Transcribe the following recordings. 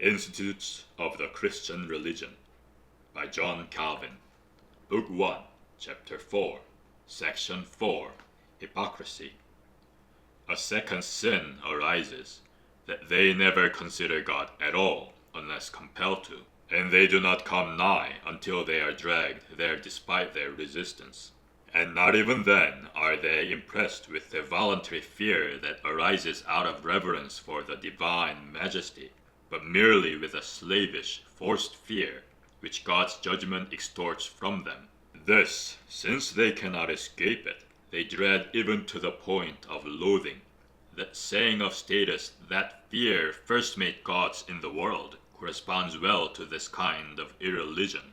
Institutes of the Christian Religion by John Calvin. Book 1, chapter 4, section 4, Hypocrisy. A second sin arises, that they never consider God at all unless compelled to, and they do not come nigh until they are dragged there despite their resistance. And not even then are they impressed with the voluntary fear that arises out of reverence for the divine majesty, but merely with a slavish, forced fear, which God's judgment extorts from them. This, since they cannot escape it, they dread even to the point of loathing. That saying of status, that fear first made gods in the world, corresponds well to this kind of irreligion,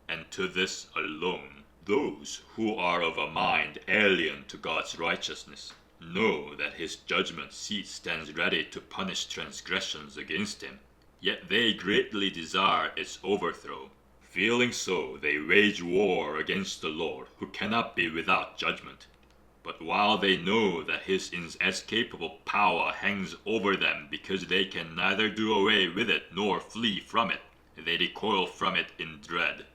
and to this alone. Those who are of a mind alien to God's righteousness know that his judgment seat stands ready to punish transgressions against him, yet they greatly desire its overthrow. Feeling so, they wage war against the Lord, who cannot be without judgment. But while they know that his inescapable power hangs over them because they can neither do away with it nor flee from it, they recoil from it in dread.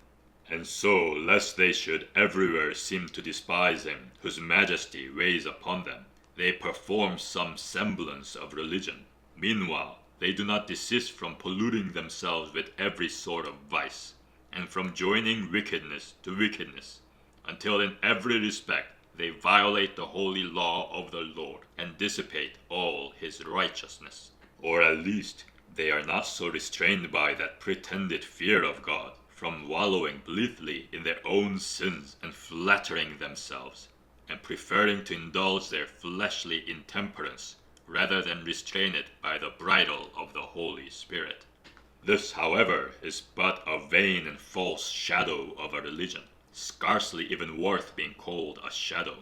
And so, lest they should everywhere seem to despise him, whose majesty weighs upon them, they perform some semblance of religion. Meanwhile, they do not desist from polluting themselves with every sort of vice, and from joining wickedness to wickedness, until in every respect they violate the holy law of the Lord, and dissipate all his righteousness. Or at least, they are not so restrained by that pretended fear of God, from wallowing blithely in their own sins and flattering themselves, and preferring to indulge their fleshly intemperance rather than restrain it by the bridle of the Holy Spirit. This, however, is but a vain and false shadow of a religion, scarcely even worth being called a shadow.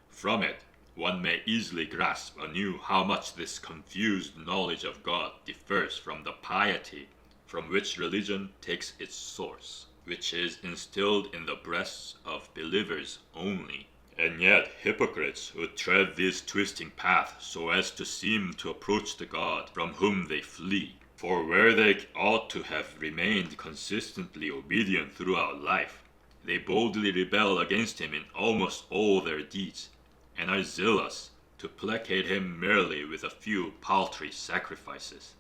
From it, one may easily grasp anew how much this confused knowledge of God differs from the piety from which religion takes its source, which is instilled in the breasts of believers only. And yet hypocrites who tread this twisting path so as to seem to approach the God from whom they flee, for where they ought to have remained consistently obedient throughout life, they boldly rebel against him in almost all their deeds, and are zealous to placate him merely with a few paltry sacrifices.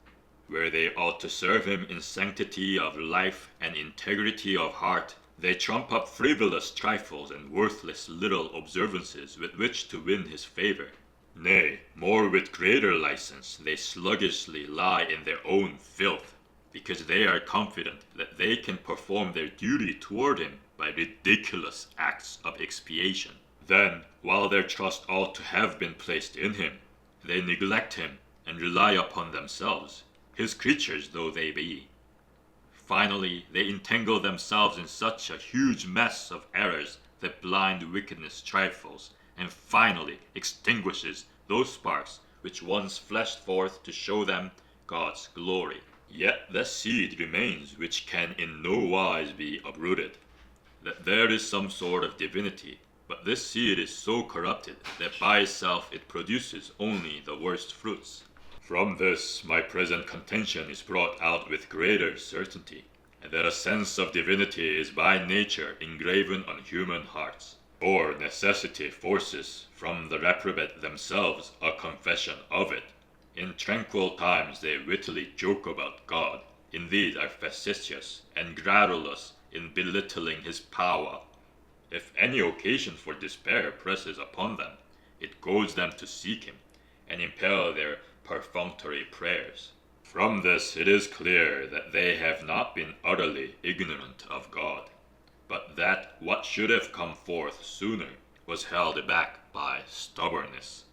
Where they ought to serve him in sanctity of life and integrity of heart, they trump up frivolous trifles and worthless little observances with which to win his favor. Nay, more with greater license, they sluggishly lie in their own filth, because they are confident that they can perform their duty toward him by ridiculous acts of expiation. Then, while their trust ought to have been placed in him, they neglect him and rely upon themselves, his creatures though they be. Finally, they entangle themselves in such a huge mess of errors that blind wickedness trifles, and finally extinguishes those sparks which once flashed forth to show them God's glory. Yet the seed remains which can in no wise be uprooted. That there is some sort of divinity, but this seed is so corrupted that by itself it produces only the worst fruits. From this, my present contention is brought out with greater certainty, and that a sense of divinity is by nature engraven on human hearts, or necessity forces from the reprobate themselves a confession of it. In tranquil times they wittily joke about God, indeed are facetious and garrulous in belittling his power. If any occasion for despair presses upon them, it goads them to seek him, and impel their perfunctory prayers. From this it is clear that they have not been utterly ignorant of God, but that what should have come forth sooner was held back by stubbornness.